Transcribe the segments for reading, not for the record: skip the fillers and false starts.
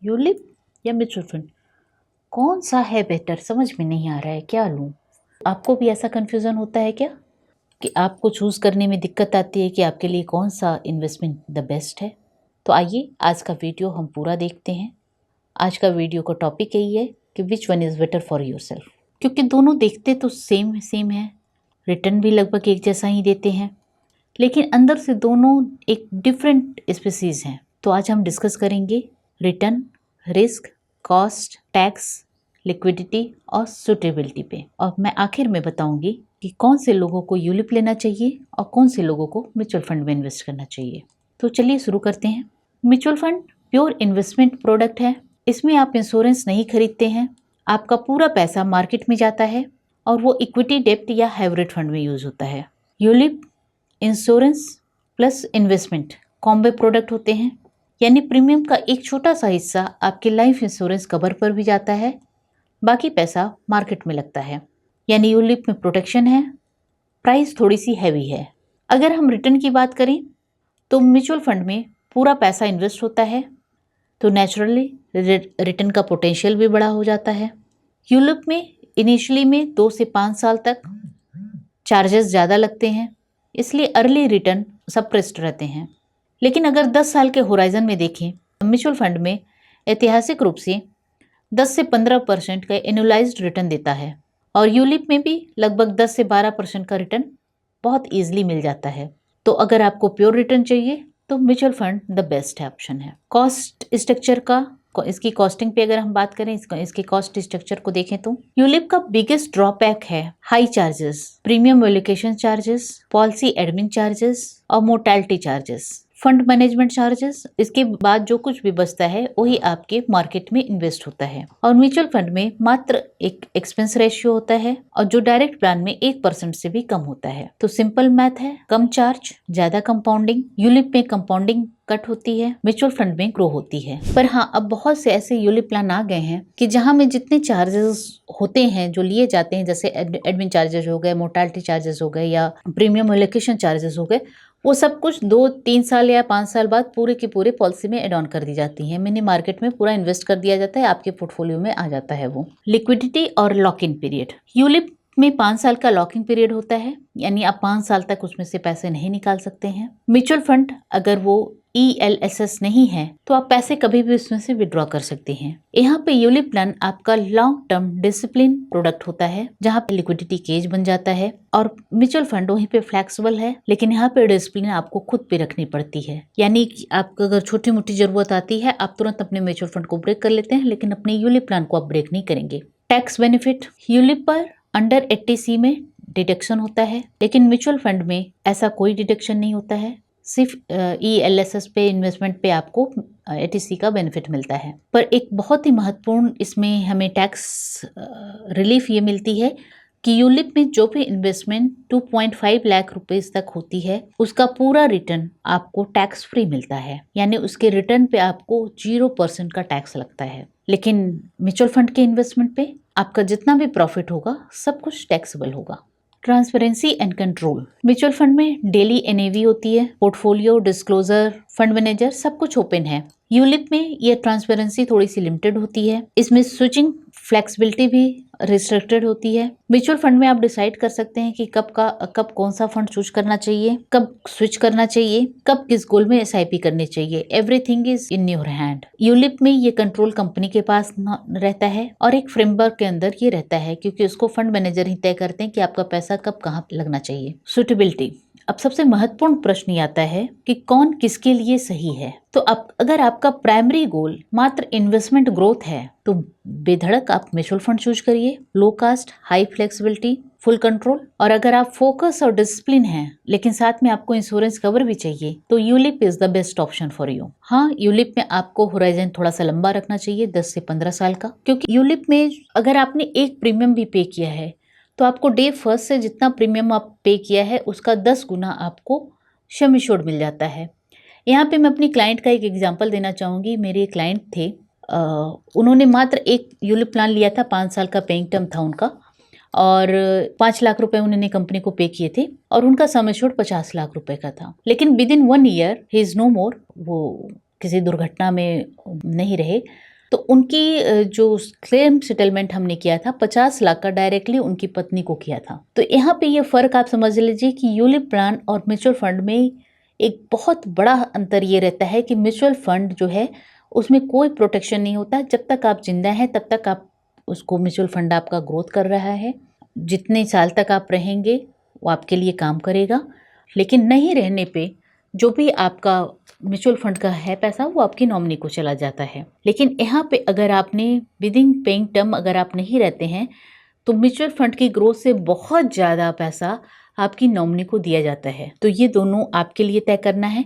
ULIP या mutual fund, कौन सा है बेटर, समझ में नहीं आ रहा है, क्या लूं। आपको भी ऐसा कन्फ्यूज़न होता है क्या कि आपको चूज़ करने में दिक्कत आती है कि आपके लिए कौन सा इन्वेस्टमेंट द बेस्ट है? तो आइए आज का वीडियो हम पूरा देखते हैं। आज का वीडियो का टॉपिक यही है कि which one is better for yourself, क्योंकि दोनों देखते तो सेम सेम है, रिटर्न भी लगभग एक जैसा ही देते हैं, लेकिन अंदर से दोनों एक डिफरेंट स्पीसीज हैं। तो आज हम डिस्कस करेंगे return, risk, cost, tax, liquidity और सुटेबिलिटी पे, और मैं आखिर में बताऊंगी कि कौन से लोगों को यूलिप लेना चाहिए और कौन से लोगों को म्यूचुअल फंड में इन्वेस्ट करना चाहिए। तो चलिए शुरू करते हैं। Mutual fund pure investment product है। इसमें आप इंश्योरेंस नहीं खरीदते हैं, आपका पूरा पैसा मार्केट में जाता है और वो इक्विटी, डेब्ट या हाइब्रिड फंड में यूज होता है। ULIP insurance plus investment combo product होते हैं, यानी प्रीमियम का एक छोटा सा हिस्सा आपके लाइफ इंश्योरेंस कवर पर भी जाता है, बाकी पैसा मार्केट में लगता है। यानी यूलिप में प्रोटेक्शन है, प्राइस थोड़ी सी हैवी है। अगर हम रिटर्न की बात करें तो म्यूचुअल फंड में पूरा पैसा इन्वेस्ट होता है, तो नेचुरली रिटर्न का पोटेंशियल भी बड़ा हो जाता है। यूलिप में इनिशियली में 2 से 5 साल तक चार्जेस ज़्यादा लगते हैं, इसलिए अर्ली रिटर्न सप्रेस्ड रहते हैं। लेकिन अगर 10 साल के होराइजन में देखें, म्यूचुअल फंड में ऐतिहासिक रूप से 10 से 15% का एनुअलाइज्ड रिटर्न देता है, और यूलिप में भी लगभग 10 से 12% का रिटर्न बहुत ईजिली मिल जाता है। तो अगर आपको प्योर रिटर्न चाहिए तो म्यूचुअल फंड द बेस्ट है, ऑप्शन है। कॉस्ट स्ट्रक्चर का, इसकी कॉस्टिंग पे अगर हम बात करें, इसके कॉस्ट स्ट्रक्चर को देखें तो यूलिप का बिगेस्ट ड्रॉबैक है high charges, premium allocation charges, policy admin charges और mortality charges, fund management charges. इसके बाद जो कुछ भी बचता है वही आपके मार्केट में इन्वेस्ट होता है। और म्यूचुअल फंड में मात्र एक एक्सपेंस रेशियो होता है, और जो डायरेक्ट प्लान में 1% से भी कम होता है। तो सिंपल मैथ है, कम चार्ज, ज्यादा कंपाउंडिंग। यूलिप में कंपाउंडिंग कट होती है, म्यूचुअल फंड में ग्रो होती है। पर हाँ, अब बहुत से ऐसे यूलिप प्लान आ गए हैं कि जहां में जितने चार्जेस होते हैं जो लिए जाते हैं, जैसे एडमिन चार्जेस हो गए, मोर्टेलिटी चार्जेस हो गए या प्रीमियम एलोकेशन चार्जेस हो गए, वो सब कुछ 2-3 साल या 5 साल बाद पूरे की पूरे पॉलिसी में एड ऑन कर दी जाती है। मिनी मार्केट में पूरा इन्वेस्ट कर दिया जाता है, आपके पोर्टफोलियो में आ जाता है वो। लिक्विडिटी और लॉक इन पीरियड, यूलिप में 5 साल का लॉकिंग पीरियड होता है, यानी आप 5 साल तक उसमें से पैसे नहीं निकाल सकते हैं। म्यूचुअल फंड अगर वो ELSS नहीं है तो आप पैसे कभी भी उसमें से विड्रॉ कर सकते हैं। यहाँ पे यूलिप प्लान आपका लॉन्ग टर्म डिसिप्लिन प्रोडक्ट होता है, जहाँ पे लिक्विडिटी केज बन जाता है, और म्यूचुअल फंड वहीं पे फ्लेक्सिबल है, लेकिन यहाँ पे डिसिप्लिन आपको खुद पे रखनी पड़ती है। यानी कि आपको अगर छोटी मोटी जरूरत आती है, आप तुरंत अपने म्यूचुअल फंड को ब्रेक कर लेते हैं, लेकिन अपने यूलिप प्लान को आप ब्रेक नहीं करेंगे। टैक्स बेनिफिट, यूलिप पर अंडर 80C में डिडक्शन होता है, लेकिन म्यूचुअल फंड में ऐसा कोई डिडक्शन नहीं होता है। सिर्फ ELSS पे, इन्वेस्टमेंट पे आपको 80C का बेनिफिट मिलता है। पर एक बहुत ही महत्वपूर्ण इसमें हमें टैक्स रिलीफ ये मिलती है कि यूलिप में जो भी इन्वेस्टमेंट 2.5 लाख रुपीस तक होती है, उसका पूरा रिटर्न आपको टैक्स फ्री मिलता है, यानी उसके रिटर्न पे आपको 0% का टैक्स लगता है। लेकिन म्यूचुअल फंड के इन्वेस्टमेंट पे आपका जितना भी प्रॉफिट होगा सब कुछ टैक्सेबल होगा। Transparency and control, mutual fund में डेली NAV होती है, पोर्टफोलियो डिस्क्लोजर, फंड मैनेजर, सब कुछ ओपन है। यूलिप में ये ट्रांसपेरेंसी थोड़ी सी लिमिटेड होती है, इसमें स्विचिंग फ्लेक्सिबिलिटी भी रिस्ट्रिक्टेड होती है। म्यूचुअल फंड में आप डिसाइड कर सकते हैं कि कब कौन सा फंड चूज करना चाहिए, कब स्विच करना चाहिए, कब किस गोल में SIP करनी चाहिए। Everything is in your hand. ULIP में ये कंट्रोल कंपनी के पास रहता है, और एक फ्रेमवर्क के अंदर ये रहता है, क्योंकि उसको फंड मैनेजर ही तय करते हैं कि आपका पैसा कब कहाँ लगना चाहिए। सुटेबिलिटी, अब सबसे महत्वपूर्ण प्रश्न ये आता है कि कौन किसके लिए सही है। तो अगर आपका प्राइमरी गोल मात्र इन्वेस्टमेंट ग्रोथ है तो बेधड़क आप म्यूचुअल फंड चूज करिए, low cost, high flexibility, full control. और अगर आप फोकस और डिसिप्लिन हैं, लेकिन साथ में आपको इंश्योरेंस कवर भी चाहिए, तो ULIP is the best option for you. हाँ, यूलिप में आपको होराइजन थोड़ा सा लंबा रखना चाहिए, 10 से 15 साल का, क्योंकि यूलिप में अगर आपने एक प्रीमियम भी पे किया है तो आपको डे फर्स्ट से जितना प्रीमियम आप पे किया है उसका 10 गुना आपको सम एश्योर्ड मिल जाता है। यहाँ पे मैं अपनी क्लाइंट का एक एग्जांपल देना चाहूँगी। मेरे एक क्लाइंट थे, उन्होंने मात्र एक यूलिप प्लान लिया था, 5 साल का पेइंग टर्म था उनका, और 5 लाख रुपए उन्होंने कंपनी को पे किए थे, और उनका सम एश्योर्ड 50 लाख रुपए का था। लेकिन within 1 year he is no more, वो किसी दुर्घटना में नहीं रहे, तो उनकी जो क्लेम सेटलमेंट हमने किया था 50 लाख का डायरेक्टली उनकी पत्नी को किया था। तो यहाँ पे ये फ़र्क आप समझ लीजिए कि यूलिप प्लान और म्यूचुअल फंड में एक बहुत बड़ा अंतर ये रहता है कि म्यूचुअल फंड जो है उसमें कोई प्रोटेक्शन नहीं होता। जब तक आप जिंदा हैं तब तक आप उसको, म्यूचुअल फंड आपका ग्रोथ कर रहा है, जितने साल तक आप रहेंगे वो आपके लिए काम करेगा। लेकिन नहीं रहने पे जो भी आपका म्यूचुअल फंड का है पैसा वो आपकी नॉमिनी को चला जाता है। लेकिन यहाँ पे अगर आपने विदिन पेइंग टर्म अगर आप नहीं रहते हैं तो म्यूचुअल फंड की ग्रोथ से बहुत ज़्यादा पैसा आपकी नॉमिनी को दिया जाता है। तो ये दोनों आपके लिए तय करना है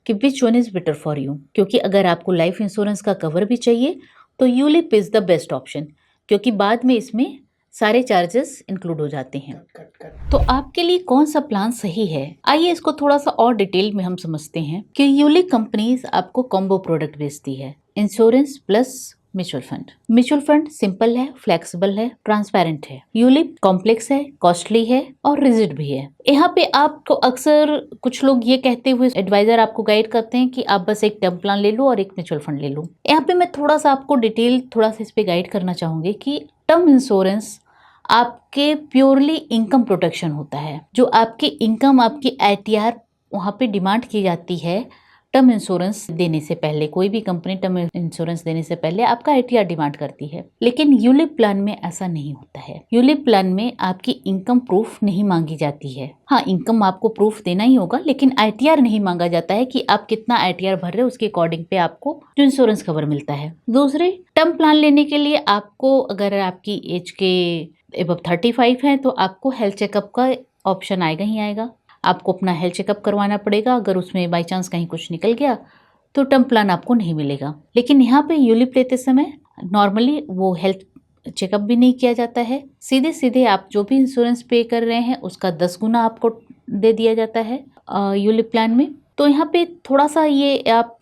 कि which one is better for you. क्योंकि अगर आपको लाइफ इंश्योरेंस का कवर भी चाहिए तो ULIP is the best option, क्योंकि बाद में इसमें सारे चार्जेस इंक्लूड हो जाते हैं। तो आपके लिए कौन सा प्लान सही है, आइए इसको थोड़ा सा और डिटेल में हम समझते हैं कि यूलिप कंपनीज आपको कॉम्बो प्रोडक्ट बेचती है, insurance plus mutual fund. Mutual fund simple है, फ्लेक्सिबल है, ट्रांसपेरेंट है। यूलिप कॉम्प्लेक्स है, कॉस्टली है और रिजिड भी है। यहाँ पे आपको अक्सर कुछ लोग ये कहते हुए एडवाइजर आपको गाइड करते हैं कि आप बस एक टर्म प्लान ले लो और एक म्यूचुअल फंड ले लो। यहाँ पे मैं थोड़ा सा आपको डिटेल थोड़ा सा इस पे गाइड करना चाहूंगी कि टर्म इंश्योरेंस आपके प्योरली इनकम प्रोटेक्शन होता है। जो आपकी इनकम, आपकी आईटीआर वहाँ पे डिमांड की जाती है टर्म इंश्योरेंस देने से पहले। कोई भी कंपनी टर्म इंश्योरेंस देने से पहले आपका आईटीआर डिमांड करती है। लेकिन यूलिप प्लान में ऐसा नहीं होता है। यूलिप प्लान में आपकी इनकम प्रूफ नहीं मांगी जाती है। हाँ, इनकम आपको प्रूफ देना ही होगा, लेकिन आईटीआर नहीं मांगा जाता है कि आप कितना आईटीआर भर रहे हो, उसके अकॉर्डिंग पे आपको जो इंश्योरेंस कवर मिलता है। दूसरे, टर्म प्लान लेने के लिए आपको, अगर आपकी एज के एबव 35 है तो आपको हेल्थ चेकअप का ऑप्शन आएगा ही आएगा। आपको अपना हेल्थ चेकअप करवाना पड़ेगा। अगर उसमें बाई चांस कहीं कुछ निकल गया तो टर्म प्लान आपको नहीं मिलेगा। लेकिन यहाँ पे यूलिप लेते समय नॉर्मली वो हेल्थ चेकअप भी नहीं किया जाता है। सीधे सीधे आप जो भी इंश्योरेंस पे कर रहे हैं उसका 10 गुना आपको दे दिया जाता है यूलिप प्लान में। तो यहाँ पे थोड़ा सा ये आप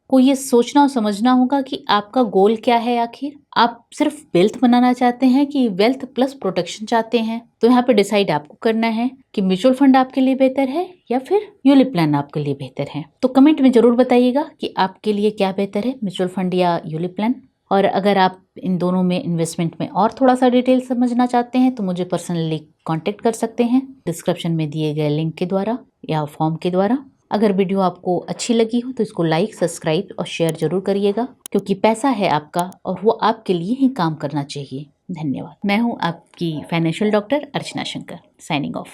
को ये सोचना और समझना होगा कि आपका गोल क्या है। आखिर आप सिर्फ वेल्थ बनाना चाहते हैं कि वेल्थ प्लस प्रोटेक्शन चाहते हैं। तो यहाँ पे डिसाइड आपको करना है कि म्यूचुअल फंड आपके लिए बेहतर है या फिर यूलिप प्लान आपके लिए बेहतर है। तो कमेंट में जरूर बताइएगा कि आपके लिए क्या बेहतर है, म्यूचुअल फंड या यूलिप प्लान। और अगर आप इन दोनों में इन्वेस्टमेंट में और थोड़ा सा डिटेल समझना चाहते हैं तो मुझे पर्सनली कांटेक्ट कर सकते हैं डिस्क्रिप्शन में दिए गए लिंक के द्वारा या फॉर्म के द्वारा। अगर वीडियो आपको अच्छी लगी हो तो इसको लाइक, सब्सक्राइब और शेयर जरूर करिएगा, क्योंकि पैसा है आपका और वो आपके लिए ही काम करना चाहिए। धन्यवाद। मैं हूँ आपकी फाइनेंशियल डॉक्टर अर्चना शंकर, साइनिंग ऑफ।